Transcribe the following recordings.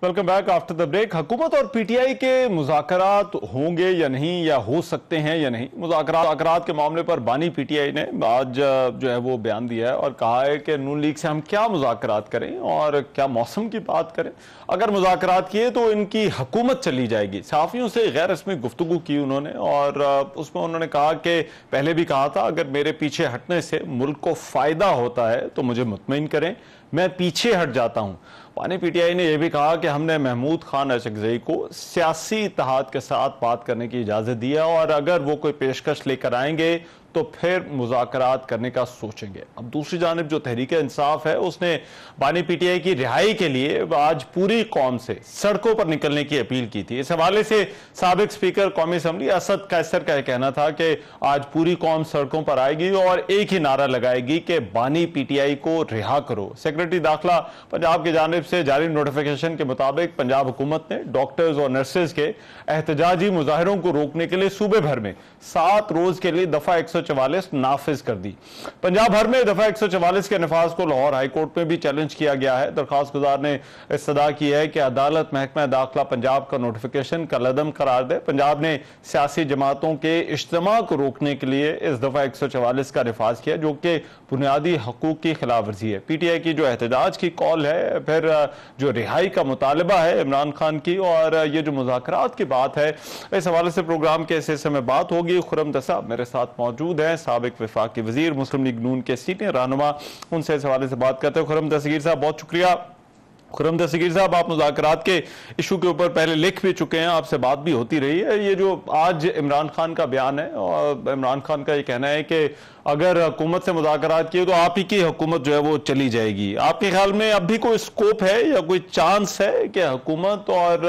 Welcome back after the break. हुकूमत और PTI के मुज़ाकरात होंगे या नहीं, या हो सकते हैं या नहीं। मुज़ाकरात के मामले पर बानी पीटीआई ने आज जो है वो बयान दिया है और कहा है कि नून लीग से हम क्या मुज़ाकरात करें और क्या मौसम की बात करें। अगर मुज़ाकरात किए तो इनकी हुकूमत चली जाएगी। सहाफ़ियों से गैर रस्मी गुफ्तगू की उन्होंने और उसमें उन्होंने कहा कि पहले भी कहा था, अगर मेरे पीछे हटने से मुल्क को फ़ायदा होता है तो मुझे मुतमईन करें, मैं पीछे हट जाता हूँ। बानी पीटीआई ने यह भी कहा कि हमने महमूद खान अशरगज़ई को सियासी इत्तेहाद के साथ बात करने की इजाज़त दी है और अगर वो कोई पेशकश लेकर आएंगे तो फिर मुज़ाकरात करने का सोचेंगे। अब दूसरी जानिब जो तहरीक इंसाफ है उसने बानी पीटीआई की रिहाई के लिए आज पूरी कौम से सड़कों पर निकलने की अपील की थी। इस हवाले से साबिक स्पीकर कौमी असम्बली असद कैसर का कहना था कि आज पूरी कौम सड़कों पर आएगी और एक ही नारा लगाएगी कि बानी पीटीआई को रिहा करो। सेक्रेटरी दाखिला पंजाब की जानिब से जारी नोटिफिकेशन के मुताबिक पंजाब हुकूमत ने डॉक्टर्स और नर्सेज के एहतजाजी मुजाहिरों को रोकने के लिए सूबे भर में 7 रोज के लिए दफा 144 नाफिज कर दी। पंजाब भर में दफा 144 के नफाज को लाहौर हाई कोर्ट में भी चैलेंज किया गया है। दरखास्त गुजार ने इस्तदा की है कि अदालत महकमा दाखिला पंजाब का नोटिफिकेशन कलअदम करार दे। पंजाब ने सियासी जमातों के इज्तिमा को रोकने के लिए इस दफा 144 का नफाज किया, जो कि बुनियादी हकूक की खिलाफ वर्जी है। पीटीआई की जो एहतजाज की कॉल है, फिर जो रिहाई का मुतालबा है इमरान खान की, और ये जो मुज़ाकरात की बात है, इस हवाले से प्रोग्राम के इस हिस्से में बात होगी। खुर्रम दस्ता मेरे साथ मौजूद हैं, साबिक वफाकी वजीर, मुस्लिम लीग नून के सीनियर रहनुमा। उनसे इस हवाले से बात करते हैं। खुर्रम दस्तगीर साहब, बहुत शुक्रिया। खुर्रम दस्तगीर साहब, आप मुज़ाकरात के इशू के ऊपर पहले लिख भी चुके हैं, आपसे बात भी होती रही है। ये जो आज इमरान खान का बयान है, और इमरान खान का ये कहना है कि अगर हुकूमत से मुज़ाकरात किए तो आप ही की हुकूमत जो है वो चली जाएगी। आपके ख्याल में अब भी कोई स्कोप है या कोई चांस है कि हुकूमत और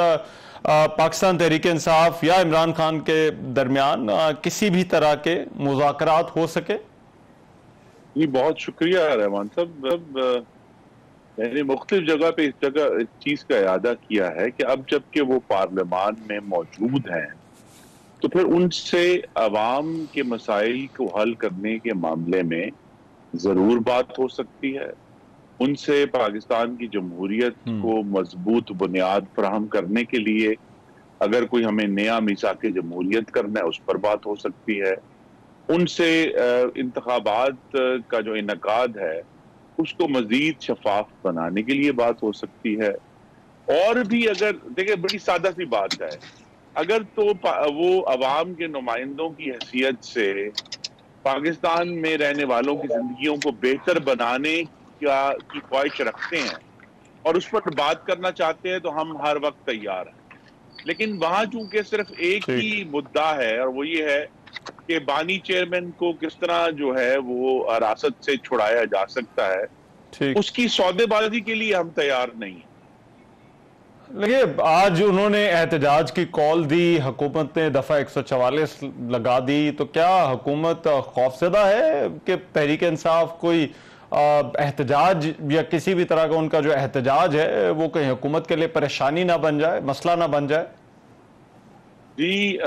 पाकिस्तान तहरीक इंसाफ या इमरान खान के दरमियान किसी भी तरह के मुज़ाकरात हो सके? जी, बहुत शुक्रिया रहमान साहब। मैंने मुख्तलिफ जगह पे इस चीज का इरादा किया है कि अब जबकि वो पार्लियामान में मौजूद हैं तो फिर उनसे अवाम के मसाइल को हल करने के मामले में जरूर बात हो सकती है। उनसे पाकिस्तान की जमहूरियत को मजबूत बुनियाद फराहम करने के लिए अगर कोई हमें नया मीसाक जमहूरियत करना है उस पर बात हो सकती है। उनसे इंतखाबात का जो इनकाद है उसको मजीद शफाफ बनाने के लिए बात हो सकती है। और भी अगर देखिए, बड़ी सादा सी बात है, अगर तो वो अवाम के नुमाइंदों की हैसियत से पाकिस्तान में रहने वालों की जिंदगियों को बेहतर बनाने की ख्वाहिश रखते हैं और उस पर बात करना चाहते हैं तो हम हर वक्त तैयार हैं। लेकिन वहां चूंकि सिर्फ एक ही मुद्दा है और वो ये है कि बानी चेयरमैन को किस तरह जो है वो हिरासत से छुड़ाया जा सकता है, उसकी सौदेबाजी के लिए हम तैयार नहीं हैं। देखिए, आज उन्होंने एहतजाज की कॉल दी, हुकूमत ने दफा 144 लगा दी, तो क्या हुकूमत खौफजदा है कि तहरीक इंसाफ कोई एहतजाज या किसी भी तरह का उनका जो एहतजाज है वो कहीं हुकूमत के लिए परेशानी ना बन जाए, मसला ना बन जाए? जी,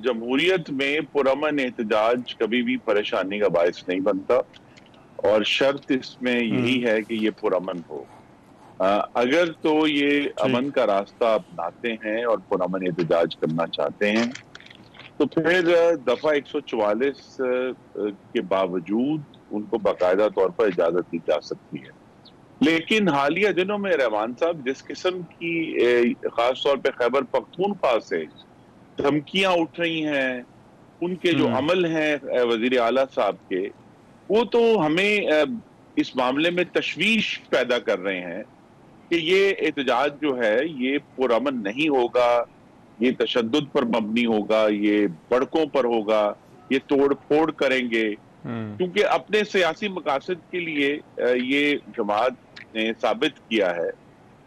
जमहूरियत में पुरअमन एहतजाज कभी भी परेशानी का बायस नहीं बनता और शर्त इसमें यही है कि ये पुरअमन हो। अगर तो ये अमन का रास्ता अपनाते हैं और पुरअमन एहतजाज करना चाहते हैं तो फिर दफा 144 के बावजूद उनको बाकायदा तौर पर इजाजत दी जा सकती है। लेकिन हालिया दिनों में रहमान साहब जिस किस्म की खास तौर पे खैबर पख्तूनख्वा से धमकियां उठ रही हैं, उनके जो अमल हैं वजीर आला साहब के, वो तो हमें इस मामले में तशवीश पैदा कर रहे हैं कि ये एहतजाज जो है ये पुरअमन नहीं होगा, ये तशद्दुद पर मबनी होगा, ये बड़कों पर होगा, ये तोड़ फोड़ करेंगे। क्योंकि अपने सियासी मकासद के लिए ये जमात ने साबित किया है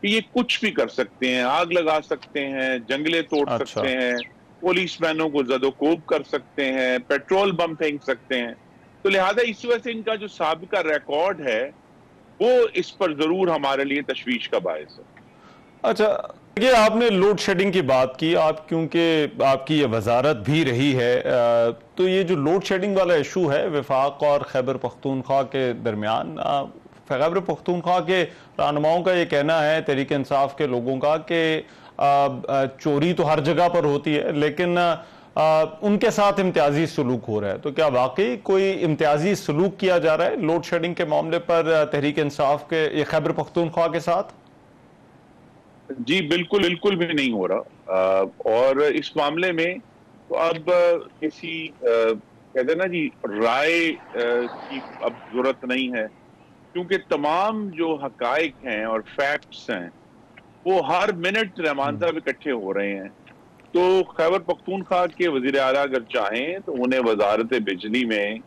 कि ये कुछ भी कर सकते हैं, आग लगा सकते हैं, जंगले तोड़ सकते हैं, पुलिसमैनों को ज़दोकोब कर सकते हैं, पेट्रोल बम फेंक सकते हैं। तो लिहाजा इस वजह से इनका जो साबिका रिकॉर्ड है वो इस पर जरूर हमारे लिए तशवीश का बायस है। अच्छा, देखिए, आपने लोड शेडिंग की बात की, आप क्योंकि आपकी ये वजारत भी रही है, तो ये जो लोड शेडिंग वाला इशू है वफाक और खैबर पख्तूनख्वा के दरमियान, खैबर पख्तूनख्वा के रहनुमाओं का ये कहना है, तहरीक इंसाफ के लोगों का, कि चोरी तो हर जगह पर होती है, लेकिन उनके साथ इम्तियाजी सलूक हो रहा है। तो क्या वाकई कोई इम्तियाजी सलूक किया जा रहा है लोड शेडिंग के मामले पर तहरीक इंसाफ के ये खैबर पख्तूनख्वा के साथ? जी बिल्कुल बिल्कुल भी नहीं हो रहा। और इस मामले में तो अब किसी कहते हैं ना जी, राय की अब जरूरत नहीं है, क्योंकि तमाम जो हकाइक हैं और फैक्ट्स हैं वो हर मिनट रहमान साहब इकट्ठे हो रहे हैं। तो खैबर पख्तूनख्वा के वजीर आला अगर चाहें तो उन्हें वजारत बिजली में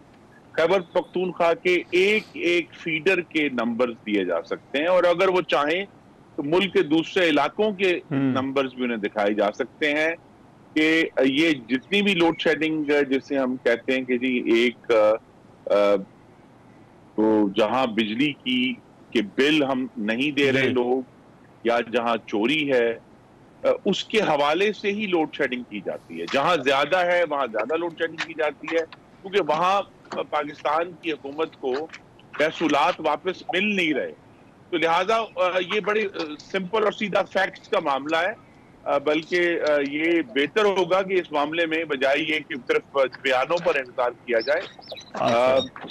खैबर पख्तूनख्वा के एक एक फीडर के नंबर्स दिए जा सकते हैं, और अगर वो चाहें तो मुल्क के दूसरे इलाकों के नंबर्स भी उन्हें दिखाए जा सकते हैं कि ये जितनी भी लोड शेडिंग जिसे हम कहते हैं कि जी एक तो जहां बिजली की के बिल हम नहीं दे रहे लोग, या जहां चोरी है, उसके हवाले से ही लोड शेडिंग की जाती है। जहां ज्यादा है वहां ज्यादा लोड शेडिंग की जाती है, क्योंकि वहां पाकिस्तान की हुकूमत को महसूलात वापस मिल नहीं रहे। तो लिहाजा ये बड़े सिंपल और सीधा फैक्ट्स का मामला है, बल्कि ये बेहतर होगा कि इस मामले में बजाय ये कि सिर्फ बयानों पर इंतजार किया जाए।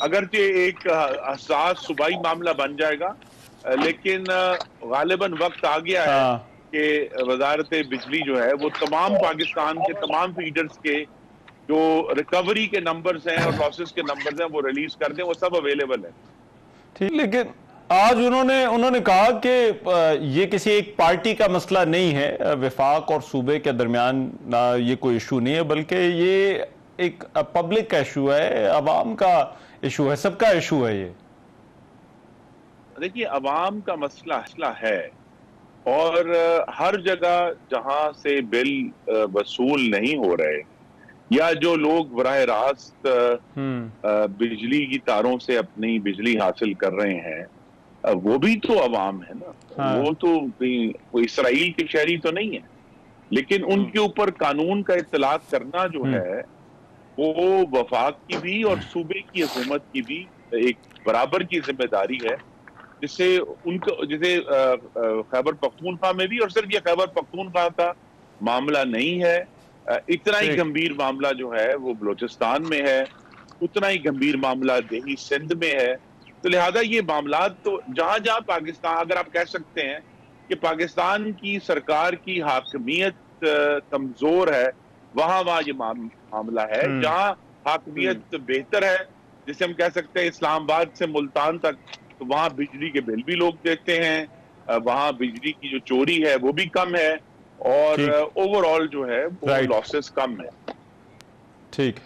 अगरचे एक हसास सूबाई मामला बन जाएगा, लेकिन गालिबन वक्त आ गया है कि वजारत बिजली जो है वो तमाम पाकिस्तान के तमाम फीडर्स के जो रिकवरी के नंबर्स हैं और लॉसेस के नंबर्स हैं वो रिलीज कर दें, वो सब अवेलेबल है। ठीक, लेकिन आज उन्होंने कहा कि ये किसी एक पार्टी का मसला नहीं है, वफाक और सूबे के दरमियान ये कोई इशू नहीं है, बल्कि ये एक पब्लिक का इशू है, अवाम का इशू है, सबका इशू है ये। देखिए, अवाम का मसला है, और हर जगह जहां से बिल वसूल नहीं हो रहे, या जो लोग बराह रास्त बिजली की तारों से अपनी बिजली हासिल कर रहे हैं, वो भी तो अवाम है ना। वो तो कोई इसराइल के शहरी तो नहीं है, लेकिन उनके ऊपर कानून का इत्तलाक करना जो है वो वफाक की भी और सूबे की हुकूमत की भी एक बराबर की जिम्मेदारी है, जिससे खैबर पख्तूनख्वा में भी, और सिर्फ ये खैबर पख्तूनख्वा का मामला नहीं है, इतना ही गंभीर मामला जो है वो बलोचिस्तान में है, उतना ही गंभीर मामला दिल्ली सिंध में है। तो लिहाजा ये मामला तो जहां जहां पाकिस्तान, अगर आप कह सकते हैं कि पाकिस्तान की सरकार की हाकमियत कमजोर है, वहां वहां ये मामला है। जहां हाकमियत बेहतर है, जिसे हम कह सकते हैं इस्लामाबाद से मुल्तान तक, तो वहां बिजली के बिल भी लोग देते हैं, वहां बिजली की जो चोरी है वो भी कम है, और ओवरऑल जो है वो लॉसेस कम है। ठीक।